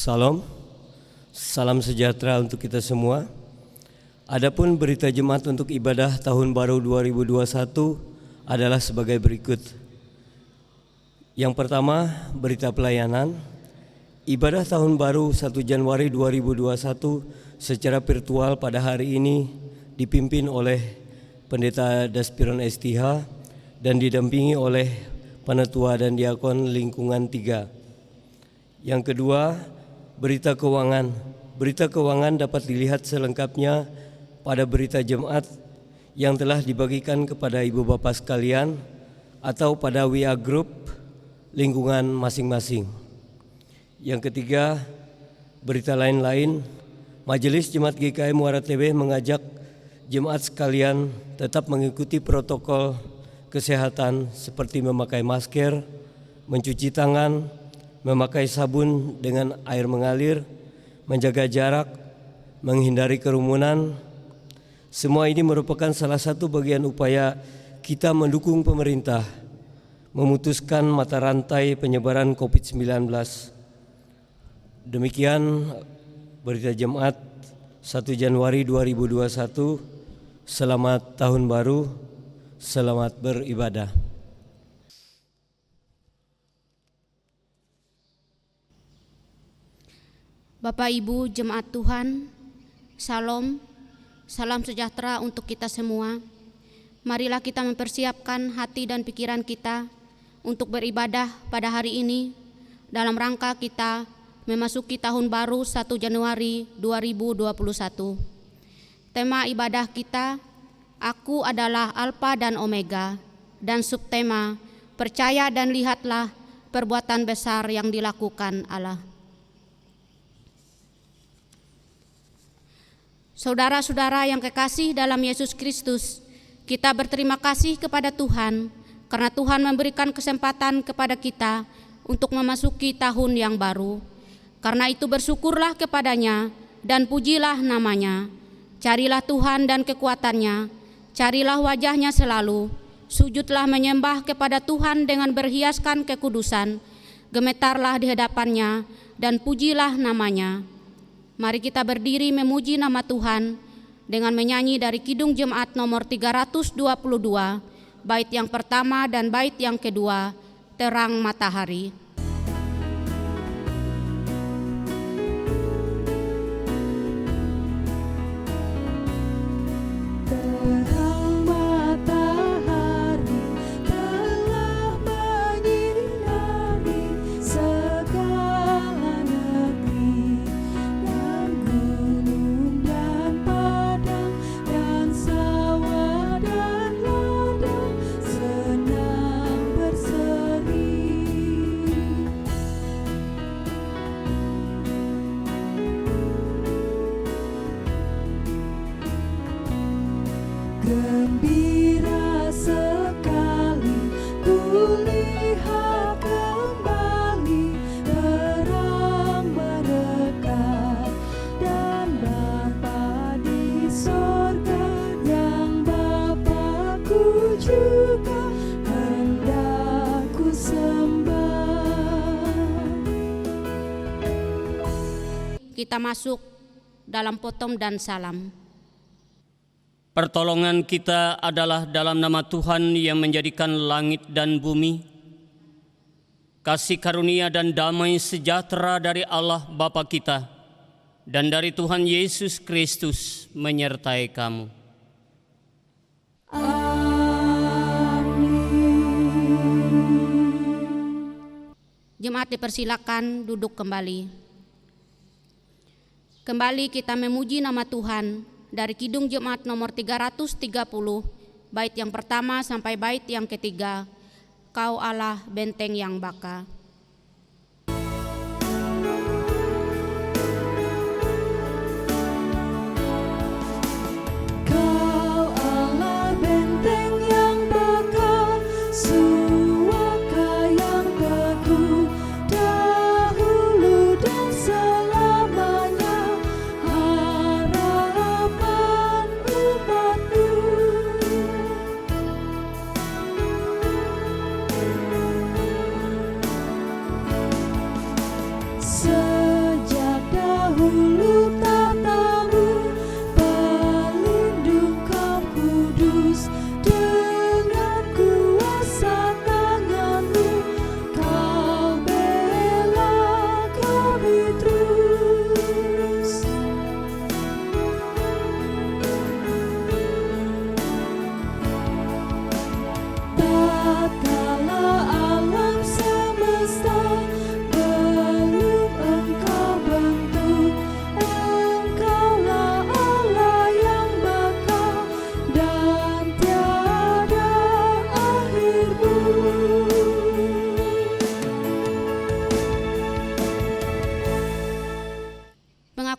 Salam, salam sejahtera untuk kita semua. Adapun berita jemaat untuk ibadah tahun baru 2021 adalah sebagai berikut. Yang pertama, berita pelayanan. Ibadah tahun baru 1 Januari 2021 secara virtual pada hari ini dipimpin oleh Pendeta Daspiron STH dan didampingi oleh Penetua dan Diakon Lingkungan 3. Yang kedua, berita keuangan. Berita keuangan dapat dilihat selengkapnya pada berita jemaat yang telah dibagikan kepada ibu bapak sekalian atau pada WA Group lingkungan masing-masing. Yang ketiga, berita lain-lain. Majelis Jemaat GKI Muara TB mengajak jemaat sekalian tetap mengikuti protokol kesehatan seperti memakai masker, mencuci tangan, memakai sabun dengan air mengalir, menjaga jarak, menghindari kerumunan. Semua ini merupakan salah satu bagian upaya kita mendukung pemerintah memutuskan mata rantai penyebaran COVID-19. Demikian berita jemaat 1 Januari 2021. Selamat tahun baru, selamat beribadah. Bapak Ibu jemaat Tuhan, Salam, salam sejahtera untuk kita semua. Marilah kita mempersiapkan hati dan pikiran kita untuk beribadah pada hari ini dalam rangka kita memasuki tahun baru 1 Januari 2021. Tema ibadah kita, Aku adalah Alfa dan Omega, dan subtema, Percaya dan lihatlah perbuatan besar yang dilakukan Allah. Saudara-saudara yang kekasih dalam Yesus Kristus, kita berterima kasih kepada Tuhan karena Tuhan memberikan kesempatan kepada kita untuk memasuki tahun yang baru. Karena itu bersyukurlah kepadanya dan pujilah namanya. Carilah Tuhan dan kekuatannya, carilah wajahnya selalu. Sujudlah menyembah kepada Tuhan dengan berhiaskan kekudusan. Gemetarlah di hadapannya dan pujilah namanya. Mari kita berdiri memuji nama Tuhan dengan menyanyi dari Kidung Jemaat nomor 322, bait yang pertama dan bait yang kedua, Terang Matahari. Gembira sekali kulihat kembali terang mendekat, dan Bapa di sorga yang Bapakku juga hendak ku sembah. Kita masuk dalam potom dan salam. Pertolongan kita adalah dalam nama Tuhan yang menjadikan langit dan bumi. Kasih karunia dan damai sejahtera dari Allah Bapa kita dan dari Tuhan Yesus Kristus menyertai kamu. Jemaat dipersilakan duduk kembali. Kembali kita memuji nama Tuhan dari Kidung Jemaat nomor 330, bait yang pertama sampai bait yang ketiga, Kau Allah benteng yang baka. Kau Allah benteng yang baka, suaka yang teguh, dahulu dan selamanya, harapan umatmu.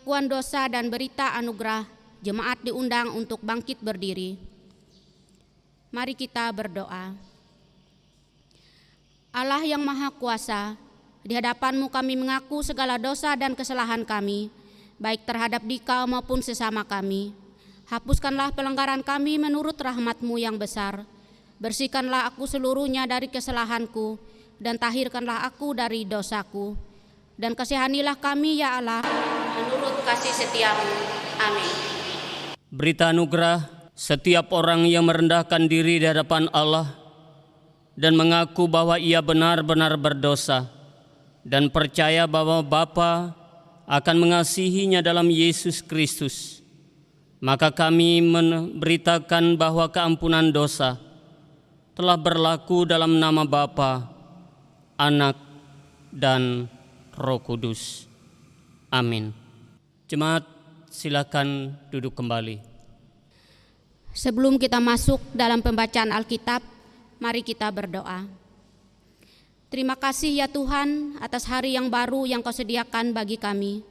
pengakuan dosa dan berita anugerah, jemaat diundang untuk bangkit berdiri. Mari kita berdoa. Allah yang Maha Kuasa, di hadapan-Mu kami mengaku segala dosa dan kesalahan kami, baik terhadap Dikau maupun sesama kami. Hapuskanlah pelanggaran kami menurut rahmat-Mu yang besar. Bersihkanlah aku seluruhnya dari kesalahanku, dan tahirkanlah aku dari dosaku. Dan kasihanilah kami ya Allah, menurut kasih setia-Mu. Amin. Berita anugerah, setiap orang yang merendahkan diri di hadapan Allah dan mengaku bahwa ia benar-benar berdosa dan percaya bahwa Bapa akan mengasihinya dalam Yesus Kristus, maka kami memberitakan bahwa keampunan dosa telah berlaku dalam nama Bapa, Anak, dan Roh Kudus. Amin. Jemaat, silakan duduk kembali. Sebelum kita masuk dalam pembacaan Alkitab, mari kita berdoa. Terima kasih ya Tuhan atas hari yang baru yang Kau sediakan bagi kami.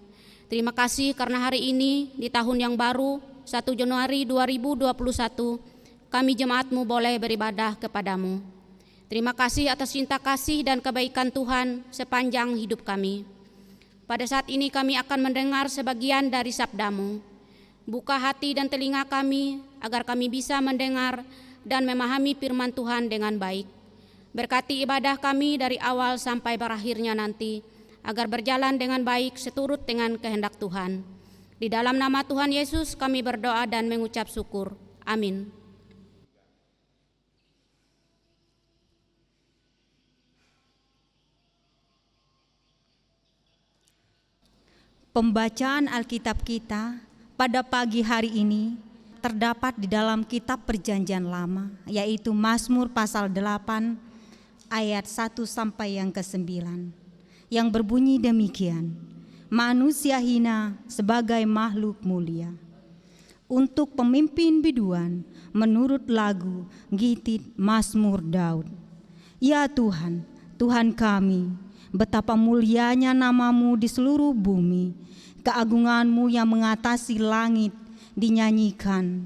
Terima kasih karena hari ini di tahun yang baru 1 Januari 2021 kami jemaat-Mu boleh beribadah kepadamu. Terima kasih atas cinta kasih dan kebaikan Tuhan sepanjang hidup kami. Pada saat ini kami akan mendengar sebagian dari sabda-Mu. Buka hati dan telinga kami agar kami bisa mendengar dan memahami firman Tuhan dengan baik. Berkati ibadah kami dari awal sampai berakhirnya nanti, agar berjalan dengan baik seturut dengan kehendak Tuhan. Di dalam nama Tuhan Yesus kami berdoa dan mengucap syukur. Amin. Pembacaan Alkitab kita pada pagi hari ini terdapat di dalam kitab Perjanjian Lama, yaitu Mazmur pasal 8 ayat 1 sampai yang ke-9, yang berbunyi demikian: manusia hina sebagai makhluk mulia. Untuk pemimpin biduan menurut lagu Gitit Mazmur Daud. Ya Tuhan, Tuhan kami, betapa mulianya nama-Mu di seluruh bumi. Keagungan-Mu yang mengatasi langit dinyanyikan.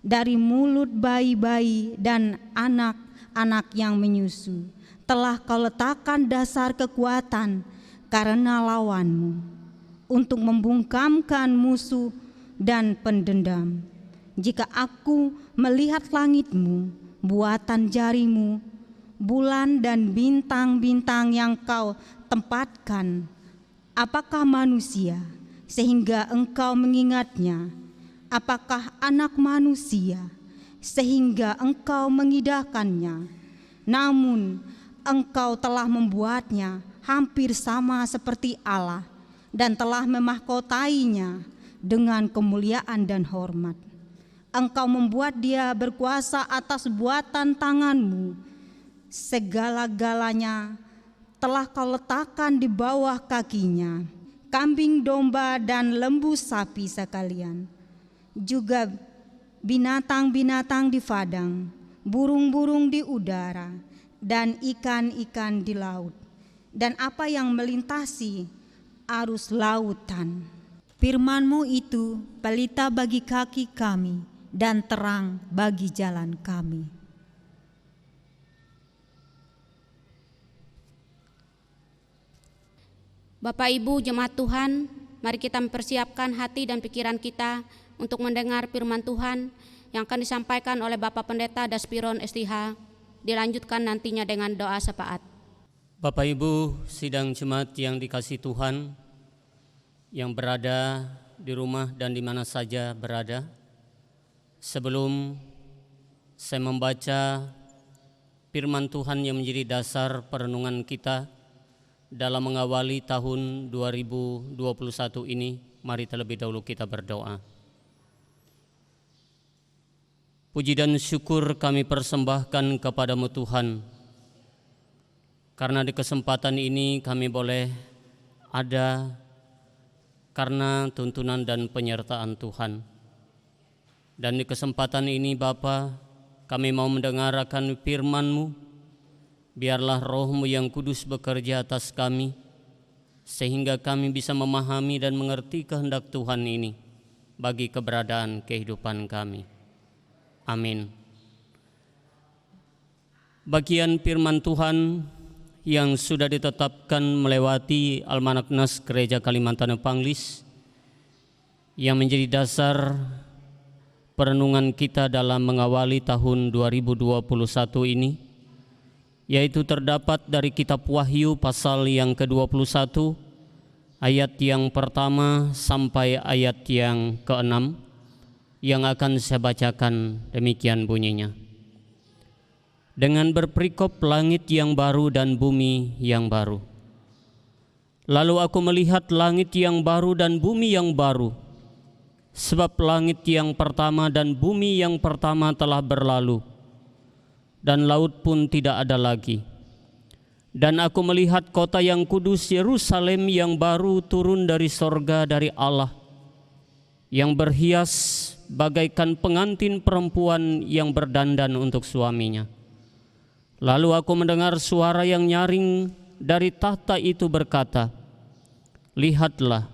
Dari mulut bayi-bayi dan anak-anak yang menyusu telah Kau letakkan dasar kekuatan karena lawan-Mu, untuk membungkamkan musuh dan pendendam. Jika aku melihat langit-Mu, buatan jari-Mu, bulan dan bintang-bintang yang Kau tempatkan, apakah manusia sehingga Engkau mengingatnya? Apakah anak manusia sehingga Engkau mengindahkannya? Namun Engkau telah membuatnya hampir sama seperti Allah dan telah memahkotainya dengan kemuliaan dan hormat. Engkau membuat dia berkuasa atas buatan tangan-Mu. Segala-galanya telah Kau letakkan di bawah kakinya, kambing domba dan lembu sapi sekalian, juga binatang-binatang di padang, burung-burung di udara, dan ikan-ikan di laut, dan apa yang melintasi arus lautan. Firman-Mu itu pelita bagi kaki kami dan terang bagi jalan kami. Bapak Ibu jemaat Tuhan, mari kita mempersiapkan hati dan pikiran kita untuk mendengar firman Tuhan yang akan disampaikan oleh Bapak Pendeta Daspiron STH, dilanjutkan nantinya dengan doa syafaat. Bapak Ibu sidang jemaat yang dikasihi Tuhan, yang berada di rumah dan di mana saja berada, sebelum saya membaca firman Tuhan yang menjadi dasar perenungan kita dalam mengawali tahun 2021 ini, mari terlebih dahulu kita berdoa. Puji dan syukur kami persembahkan kepada-Mu Tuhan, karena di kesempatan ini kami boleh ada karena tuntunan dan penyertaan Tuhan. Dan di kesempatan ini Bapa, kami mau mendengarkan firman-Mu. Biarlah Roh-Mu yang kudus bekerja atas kami, sehingga kami bisa memahami dan mengerti kehendak Tuhan ini bagi keberadaan kehidupan kami. Amin. Bagian firman Tuhan yang sudah ditetapkan melewati Almanak Nas Gereja Kalimantan Panglis yang menjadi dasar perenungan kita dalam mengawali tahun 2021 ini, yaitu terdapat dari kitab Wahyu pasal yang ke-21 ayat yang pertama sampai ayat yang ke-6 yang akan saya bacakan. Demikian bunyinya. Dengan berperikop langit yang baru dan bumi yang baru. Lalu aku melihat langit yang baru dan bumi yang baru, sebab langit yang pertama dan bumi yang pertama telah berlalu, dan laut pun tidak ada lagi. Dan aku melihat kota yang kudus Yerusalem yang baru turun dari sorga dari Allah, yang berhias bagaikan pengantin perempuan yang berdandan untuk suaminya. Lalu aku mendengar suara yang nyaring dari tahta itu berkata, "Lihatlah,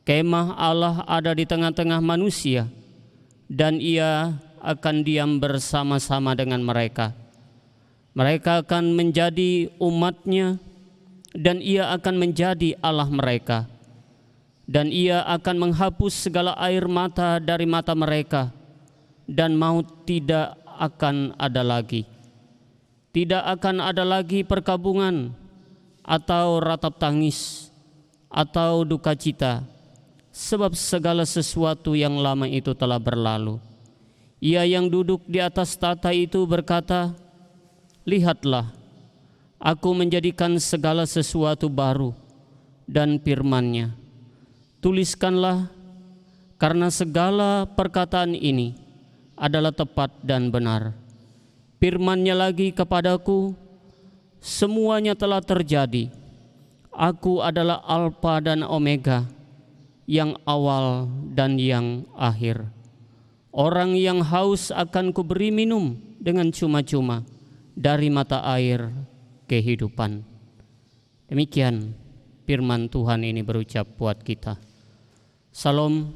kemah Allah ada di tengah-tengah manusia, dan ia akan diam bersama-sama dengan mereka. Mereka akan menjadi umatnya, dan ia akan menjadi Allah mereka. Dan ia akan menghapus segala air mata dari mata mereka, dan maut tidak akan ada lagi. Tidak akan ada lagi perkabungan, atau ratap tangis, atau duka cita, sebab segala sesuatu yang lama itu telah berlalu." Ia yang duduk di atas tahta itu berkata, "Lihatlah, aku menjadikan segala sesuatu baru," dan firman-Nya, "Tuliskanlah, karena segala perkataan ini adalah tepat dan benar." Firman-Nya lagi kepadaku, "Semuanya telah terjadi. Aku adalah Alfa dan Omega, yang awal dan yang akhir. Orang yang haus akan kuberi minum dengan cuma-cuma dari mata air kehidupan." Demikian firman Tuhan ini berucap buat kita. Salam.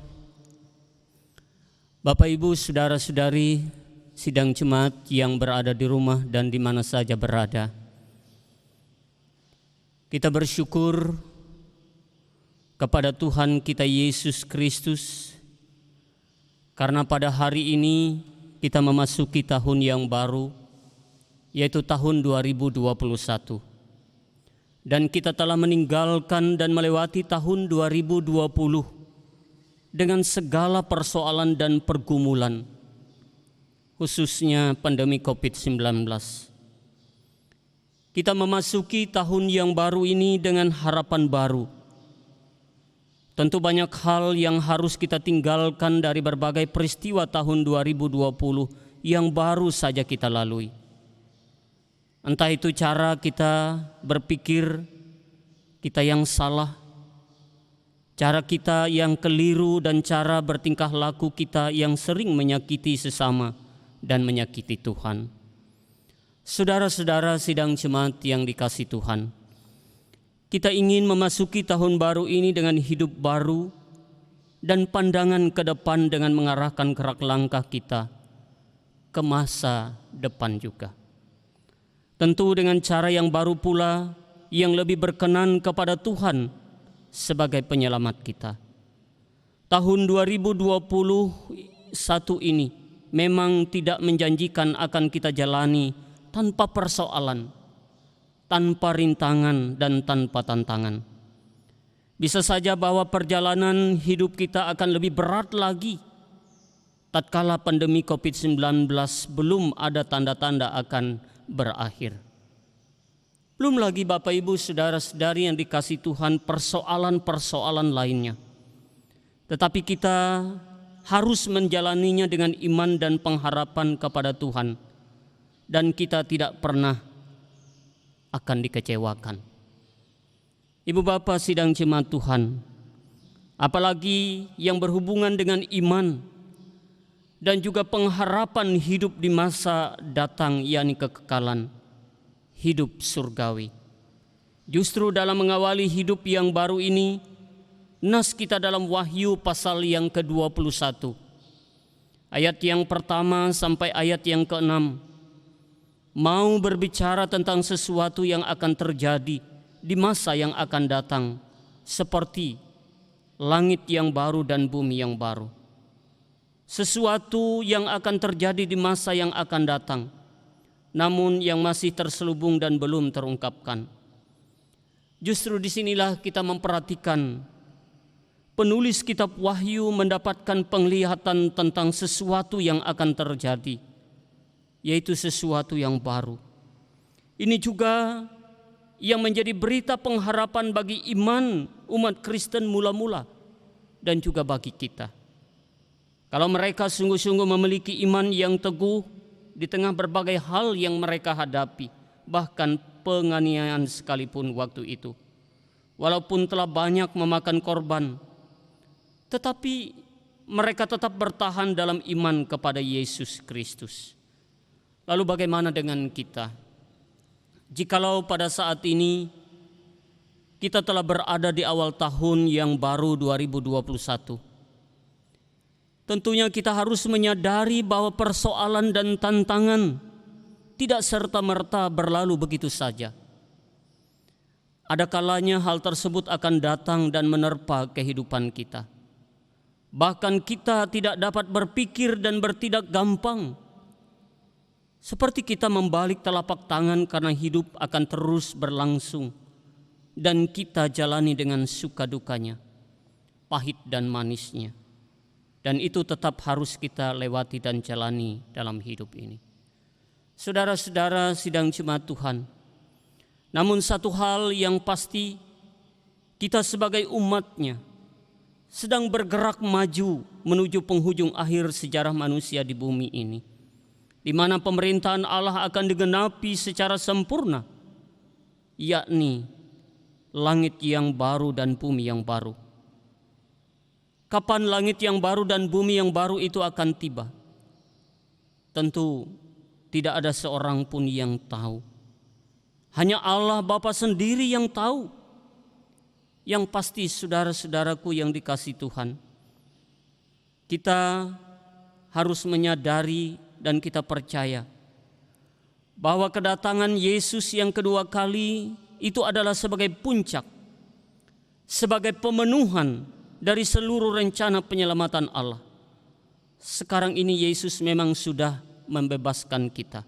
Bapak, Ibu, saudara-saudari, sidang jemaat yang berada di rumah dan di mana saja berada, kita bersyukur kepada Tuhan kita Yesus Kristus karena pada hari ini kita memasuki tahun yang baru, yaitu tahun 2021. Dan kita telah meninggalkan dan melewati tahun 2020 dengan segala persoalan dan pergumulan, khususnya pandemi COVID-19. Kita memasuki tahun yang baru ini dengan harapan baru. Tentu banyak hal yang harus kita tinggalkan dari berbagai peristiwa tahun 2020 yang baru saja kita lalui. Entah itu cara kita berpikir kita yang salah, cara kita yang keliru, dan cara bertingkah laku kita yang sering menyakiti sesama dan menyakiti Tuhan. Saudara-saudara sidang jemaat yang dikasihi Tuhan, kita ingin memasuki tahun baru ini dengan hidup baru dan pandangan ke depan dengan mengarahkan gerak langkah kita ke masa depan juga. Tentu dengan cara yang baru pula, yang lebih berkenan kepada Tuhan sebagai penyelamat kita. Tahun 2021 ini memang tidak menjanjikan akan kita jalani tanpa persoalan, tanpa rintangan, dan tanpa tantangan. Bisa saja bahwa perjalanan hidup kita akan lebih berat lagi tatkala pandemi COVID-19 belum ada tanda-tanda akan berakhir. Belum lagi Bapak, Ibu, saudara-saudari yang dikasihi Tuhan, persoalan-persoalan lainnya. Tetapi kita harus menjalaninya dengan iman dan pengharapan kepada Tuhan, dan kita tidak pernah akan dikecewakan. Ibu bapak sidang jemaat Tuhan, apalagi yang berhubungan dengan iman dan juga pengharapan hidup di masa datang, yakni kekekalan, hidup surgawi. Justru dalam mengawali hidup yang baru ini, nas kita dalam Wahyu pasal yang ke-21, ayat yang pertama sampai ayat yang ke-6, mau berbicara tentang sesuatu yang akan terjadi di masa yang akan datang, seperti langit yang baru dan bumi yang baru. Sesuatu yang akan terjadi di masa yang akan datang, namun yang masih terselubung dan belum terungkapkan. Justru disinilah kita memperhatikan penulis kitab Wahyu mendapatkan penglihatan tentang sesuatu yang akan terjadi, yaitu sesuatu yang baru. Ini juga yang menjadi berita pengharapan bagi iman umat Kristen mula-mula dan juga bagi kita. Kalau mereka sungguh-sungguh memiliki iman yang teguh di tengah berbagai hal yang mereka hadapi, bahkan penganiayaan sekalipun waktu itu. Walaupun telah banyak memakan korban, tetapi mereka tetap bertahan dalam iman kepada Yesus Kristus. Lalu bagaimana dengan kita? Jikalau pada saat ini kita telah berada di awal tahun yang baru 2021, tentunya kita harus menyadari bahwa persoalan dan tantangan tidak serta-merta berlalu begitu saja. Ada kalanya hal tersebut akan datang dan menerpa kehidupan kita. Bahkan kita tidak dapat berpikir dan bertindak gampang. Seperti kita membalik telapak tangan karena hidup akan terus berlangsung dan kita jalani dengan suka dukanya, pahit dan manisnya. Dan itu tetap harus kita lewati dan jalani dalam hidup ini. Saudara-saudara sidang jemaat Tuhan, namun satu hal yang pasti, kita sebagai umatnya sedang bergerak maju menuju penghujung akhir sejarah manusia di bumi ini, di mana pemerintahan Allah akan digenapi secara sempurna, yakni langit yang baru dan bumi yang baru. Kapan langit yang baru dan bumi yang baru itu akan tiba? Tentu tidak ada seorang pun yang tahu. Hanya Allah Bapa sendiri yang tahu. Yang pasti saudara-saudaraku yang dikasihi Tuhan, kita harus menyadari dan kita percaya bahwa kedatangan Yesus yang kedua kali itu adalah sebagai puncak, sebagai pemenuhan dari seluruh rencana penyelamatan Allah. Sekarang ini Yesus memang sudah membebaskan kita.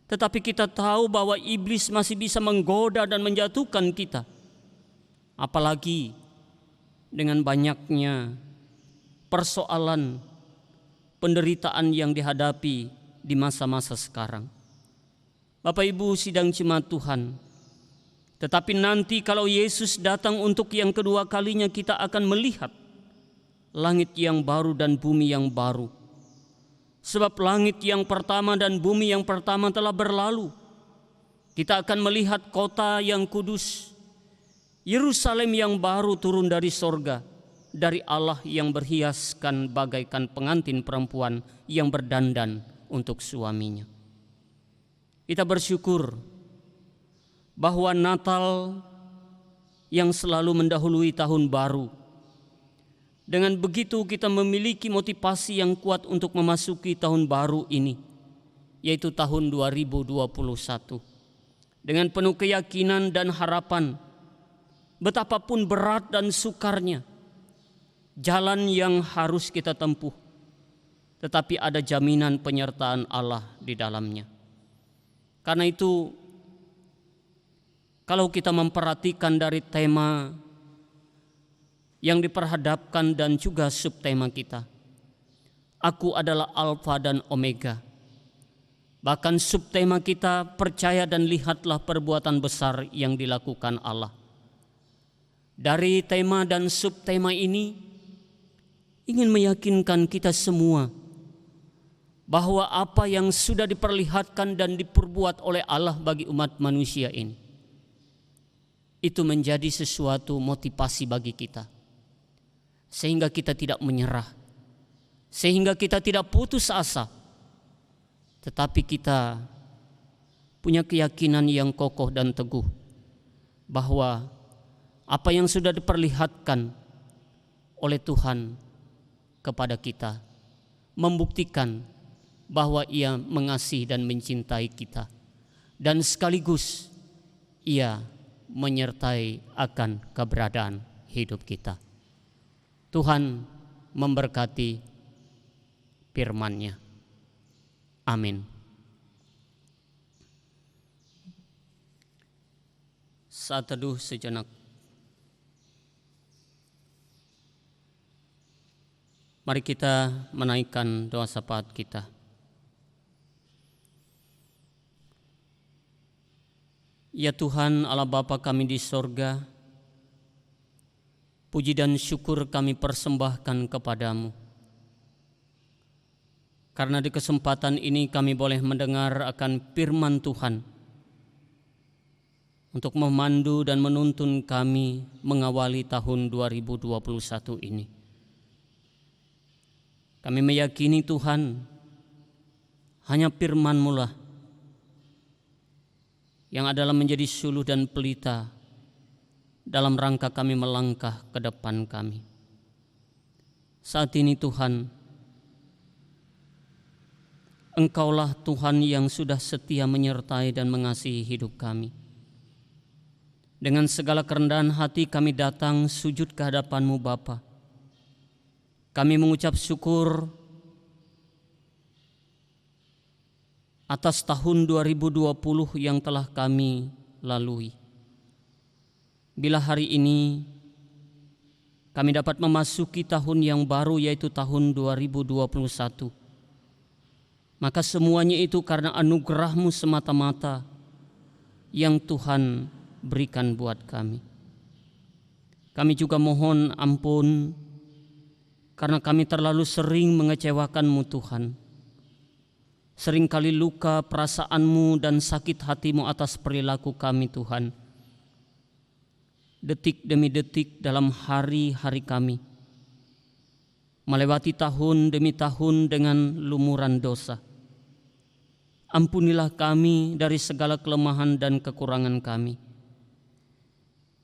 Tetapi kita tahu bahwa iblis masih bisa menggoda dan menjatuhkan kita. Apalagi dengan banyaknya persoalan, penderitaan yang dihadapi di masa-masa sekarang. Bapak Ibu sidang jemaat Tuhan, tetapi nanti kalau Yesus datang untuk yang kedua kalinya, kita akan melihat langit yang baru dan bumi yang baru. Sebab langit yang pertama dan bumi yang pertama telah berlalu. Kita akan melihat kota yang kudus, Yerusalem yang baru turun dari sorga, dari Allah yang berhiaskan bagaikan pengantin perempuan yang berdandan untuk suaminya. Kita bersyukur bahwa Natal yang selalu mendahului tahun baru, dengan begitu kita memiliki motivasi yang kuat untuk memasuki tahun baru ini, yaitu tahun 2021. Dengan penuh keyakinan dan harapan, betapapun berat dan sukarnya jalan yang harus kita tempuh, tetapi ada jaminan penyertaan Allah di dalamnya. Karena itu, kalau kita memperhatikan dari tema yang diperhadapkan dan juga subtema kita, Aku adalah Alfa dan Omega. Bahkan subtema kita, percaya dan lihatlah perbuatan besar yang dilakukan Allah. Dari tema dan subtema ini ingin meyakinkan kita semua bahwa apa yang sudah diperlihatkan dan diperbuat oleh Allah bagi umat manusia ini, itu menjadi sesuatu motivasi bagi kita, sehingga kita tidak menyerah, sehingga kita tidak putus asa, tetapi kita punya keyakinan yang kokoh dan teguh bahwa apa yang sudah diperlihatkan oleh Tuhan kepada kita membuktikan bahwa Ia mengasihi dan mencintai kita, dan sekaligus Ia menyertai akan keberadaan hidup kita. Tuhan memberkati firman-Nya. Amin. Saat teduh sejenak. Mari kita menaikkan doa syafaat kita. Ya Tuhan Allah Bapa kami di sorga, puji dan syukur kami persembahkan kepadamu. Karena di kesempatan ini kami boleh mendengar akan firman Tuhan untuk memandu dan menuntun kami mengawali tahun 2021 ini. Kami meyakini Tuhan, hanya firman-Mu lah yang adalah menjadi suluh dan pelita dalam rangka kami melangkah ke depan kami. Saat ini Tuhan, Engkaulah Tuhan yang sudah setia menyertai dan mengasihi hidup kami. Dengan segala kerendahan hati kami datang sujud ke hadapan-Mu Bapa. Kami mengucap syukur atas tahun 2020 yang telah kami lalui. Bila hari ini kami dapat memasuki tahun yang baru, yaitu tahun 2021, maka semuanya itu karena anugerah-Mu semata-mata yang Tuhan berikan buat kami. Kami juga mohon ampun karena kami terlalu sering mengecewakan-Mu Tuhan. Seringkali luka perasaan-Mu dan sakit hati-Mu atas perilaku kami Tuhan. Detik demi detik dalam hari-hari kami, melewati tahun demi tahun dengan lumuran dosa. Ampunilah kami dari segala kelemahan dan kekurangan kami.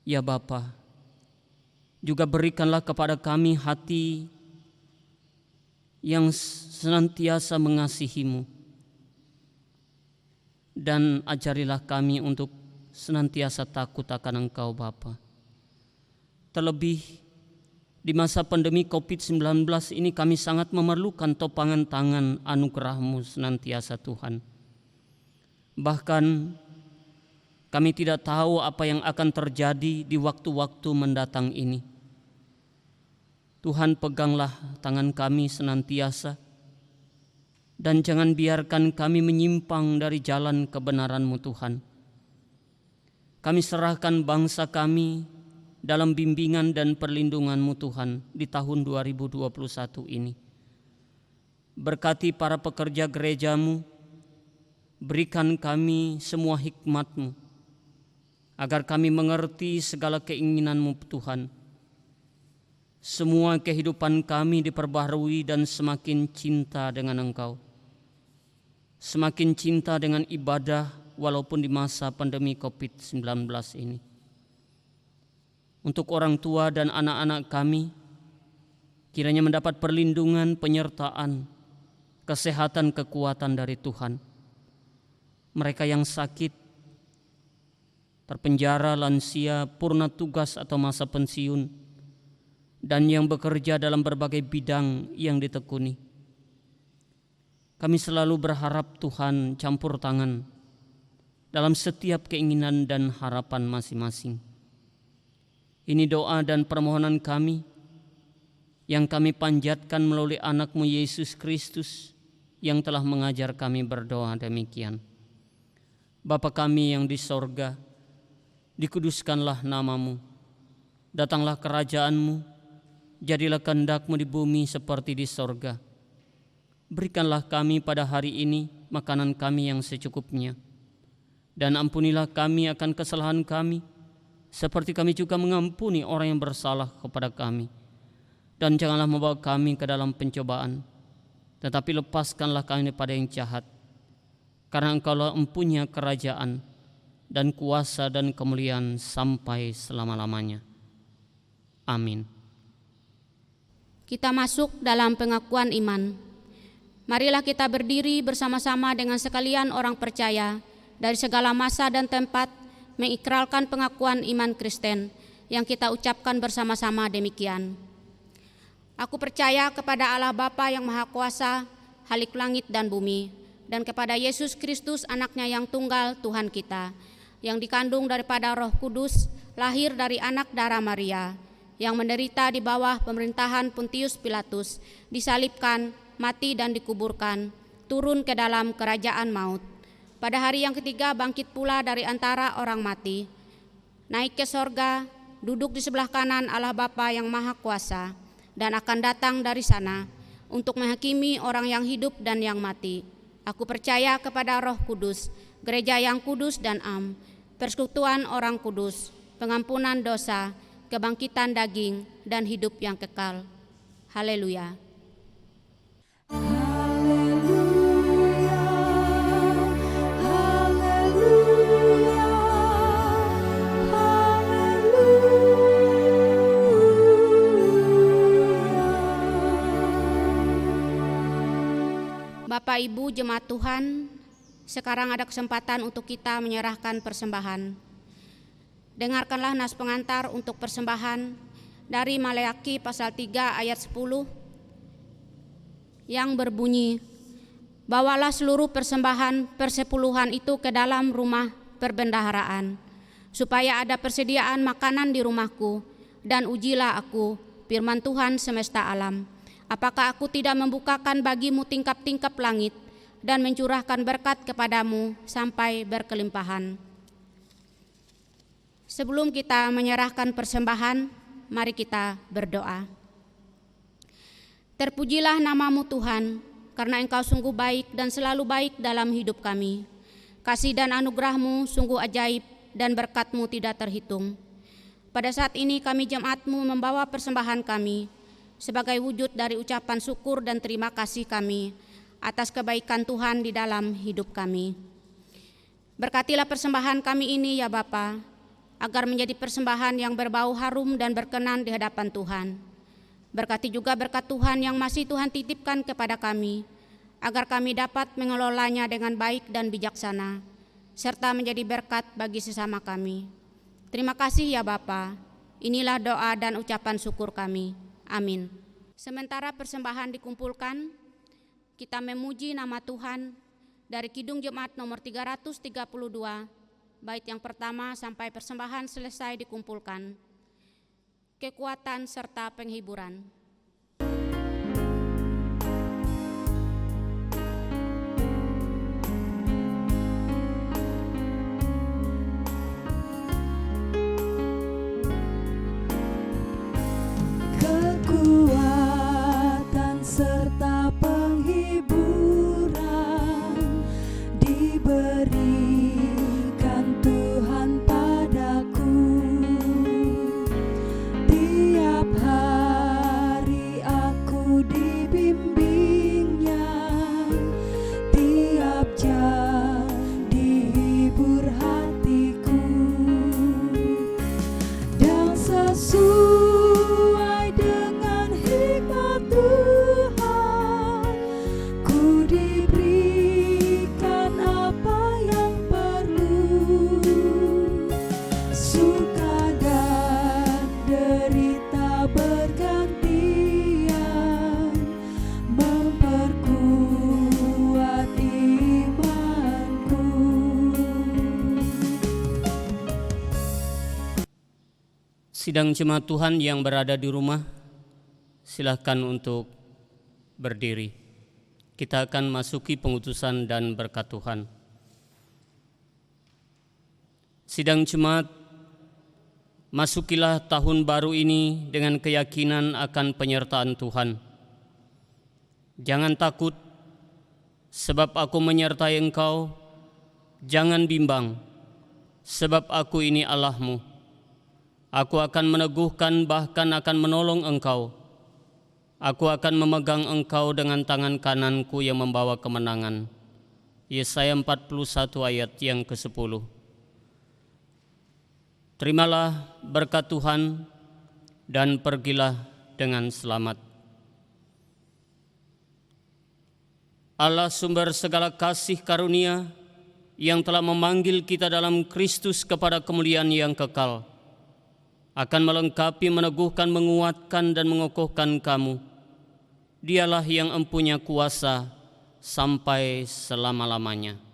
Ya Bapa, juga berikanlah kepada kami hati yang senantiasa mengasihi-Mu, dan ajarilah kami untuk senantiasa takut akan Engkau Bapa. Terlebih di masa pandemi COVID-19 ini kami sangat memerlukan topangan tangan anugerah-Mu senantiasa Tuhan. Bahkan kami tidak tahu apa yang akan terjadi di waktu-waktu mendatang ini. Tuhan, peganglah tangan kami senantiasa, dan jangan biarkan kami menyimpang dari jalan kebenaran-Mu Tuhan. Kami serahkan bangsa kami dalam bimbingan dan perlindungan-Mu Tuhan di tahun 2021 ini. Berkati para pekerja gereja-Mu, berikan kami semua hikmat-Mu, agar kami mengerti segala keinginan-Mu Tuhan. Semua kehidupan kami diperbaharui dan semakin cinta dengan Engkau. Semakin cinta dengan ibadah walaupun di masa pandemi COVID-19 ini. Untuk orang tua dan anak-anak kami, kiranya mendapat perlindungan, penyertaan, kesehatan, kekuatan dari Tuhan. Mereka yang sakit, terpenjara, lansia, purna tugas atau masa pensiun, dan yang bekerja dalam berbagai bidang yang ditekuni. Kami selalu berharap Tuhan campur tangan dalam setiap keinginan dan harapan masing-masing. Ini doa dan permohonan kami yang kami panjatkan melalui anak-Mu Yesus Kristus yang telah mengajar kami berdoa demikian. Bapa kami yang di sorga, dikuduskanlah nama-Mu, datanglah kerajaan-Mu, jadilah kehendak-Mu di bumi seperti di sorga. Berikanlah kami pada hari ini makanan kami yang secukupnya, dan ampunilah kami akan kesalahan kami, seperti kami juga mengampuni orang yang bersalah kepada kami. Dan janganlah membawa kami ke dalam pencobaan, tetapi lepaskanlah kami daripada yang jahat. Karena Engkaulah empunya kerajaan dan kuasa dan kemuliaan sampai selama-lamanya. Amin. Kita masuk dalam pengakuan iman. Marilah kita berdiri bersama-sama dengan sekalian orang percaya dari segala masa dan tempat mengikrarkan pengakuan iman Kristen yang kita ucapkan bersama-sama demikian. Aku percaya kepada Allah Bapa yang Maha Kuasa, Khalik langit dan bumi, dan kepada Yesus Kristus anaknya yang tunggal Tuhan kita, yang dikandung daripada Roh Kudus, lahir dari anak darah Maria, yang menderita di bawah pemerintahan Pontius Pilatus, disalibkan, mati dan dikuburkan, turun ke dalam kerajaan maut. Pada hari yang ketiga bangkit pula dari antara orang mati, naik ke sorga, duduk di sebelah kanan Allah Bapa yang Maha Kuasa, dan akan datang dari sana untuk menghakimi orang yang hidup dan yang mati. Aku percaya kepada Roh Kudus, gereja yang kudus dan am, persekutuan orang kudus, pengampunan dosa, kebangkitan daging, dan hidup yang kekal. Haleluya. Haleluya, haleluya, haleluya. Bapak Ibu jemaat Tuhan, sekarang ada kesempatan untuk kita menyerahkan persembahan. Dengarkanlah nas pengantar untuk persembahan dari Maleakhi pasal 3 ayat 10 yang berbunyi, bawalah seluruh persembahan persepuluhan itu ke dalam rumah perbendaharaan, supaya ada persediaan makanan di rumahku, dan ujilah aku, firman Tuhan semesta alam. Apakah aku tidak membukakan bagimu tingkap-tingkap langit dan mencurahkan berkat kepadamu sampai berkelimpahan. Sebelum kita menyerahkan persembahan, mari kita berdoa. Terpujilah namamu Tuhan, karena Engkau sungguh baik dan selalu baik dalam hidup kami. Kasih dan anugerah-Mu sungguh ajaib dan berkat-Mu tidak terhitung. Pada saat ini kami jemaat-Mu membawa persembahan kami sebagai wujud dari ucapan syukur dan terima kasih kami atas kebaikan Tuhan di dalam hidup kami. Berkatilah persembahan kami ini ya Bapa, agar menjadi persembahan yang berbau harum dan berkenan di hadapan Tuhan. Berkati juga berkat Tuhan yang masih Tuhan titipkan kepada kami, agar kami dapat mengelolanya dengan baik dan bijaksana, serta menjadi berkat bagi sesama kami. Terima kasih ya Bapa. Inilah doa dan ucapan syukur kami. Amin. Sementara persembahan dikumpulkan, kita memuji nama Tuhan dari Kidung Jemaat nomor 332, bait yang pertama sampai persembahan selesai dikumpulkan. Kekuatan serta penghiburan. Kekuatan serta penghiburan diberikan Tuhan padaku. Tiap hari aku dibimbingnya, tiap jam dihibur hatiku, dan sesuai dengan hikmat Tuhan, ku diberikan apa yang perlu. Suka dan derita bergantian, memperkuat imanku. Sidang jemaat Tuhan yang berada di rumah, silakan untuk berdiri. Kita akan masuki pengutusan dan berkat Tuhan. Sidang jemaat, masukilah tahun baru ini dengan keyakinan akan penyertaan Tuhan. Jangan takut, sebab aku menyertai engkau. Jangan bimbang, sebab aku ini Allahmu. Aku akan meneguhkan, bahkan akan menolong engkau. Aku akan memegang engkau dengan tangan kananku yang membawa kemenangan. Yesaya 41 ayat yang ke-10. Terimalah berkat Tuhan dan pergilah dengan selamat. Allah sumber segala kasih karunia yang telah memanggil kita dalam Kristus kepada kemuliaan yang kekal, akan melengkapi, meneguhkan, menguatkan, dan mengokohkan kamu. Dialah yang empunya kuasa sampai selama-lamanya.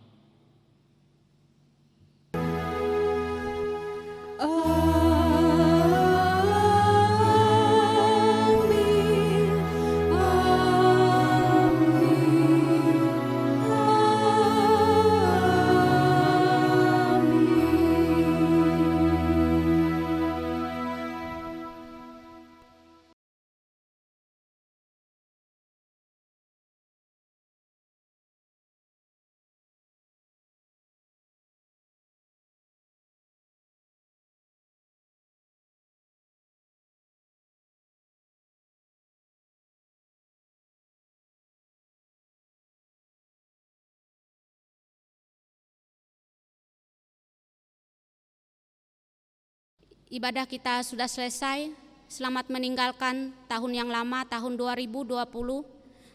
Ibadah kita sudah selesai. Selamat meninggalkan tahun yang lama, tahun 2020,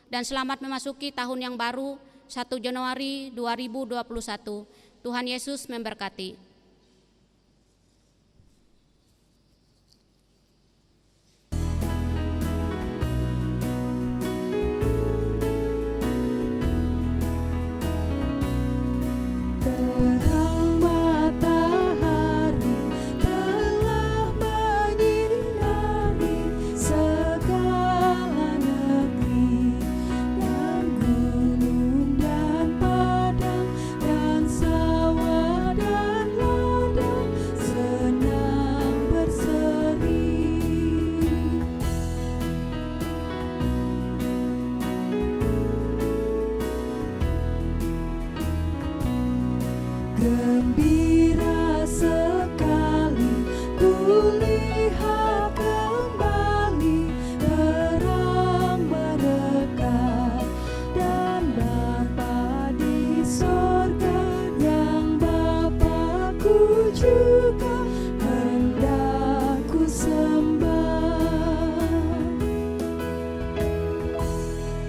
dan selamat memasuki tahun yang baru, 1 Januari 2021. Tuhan Yesus memberkati. Gembira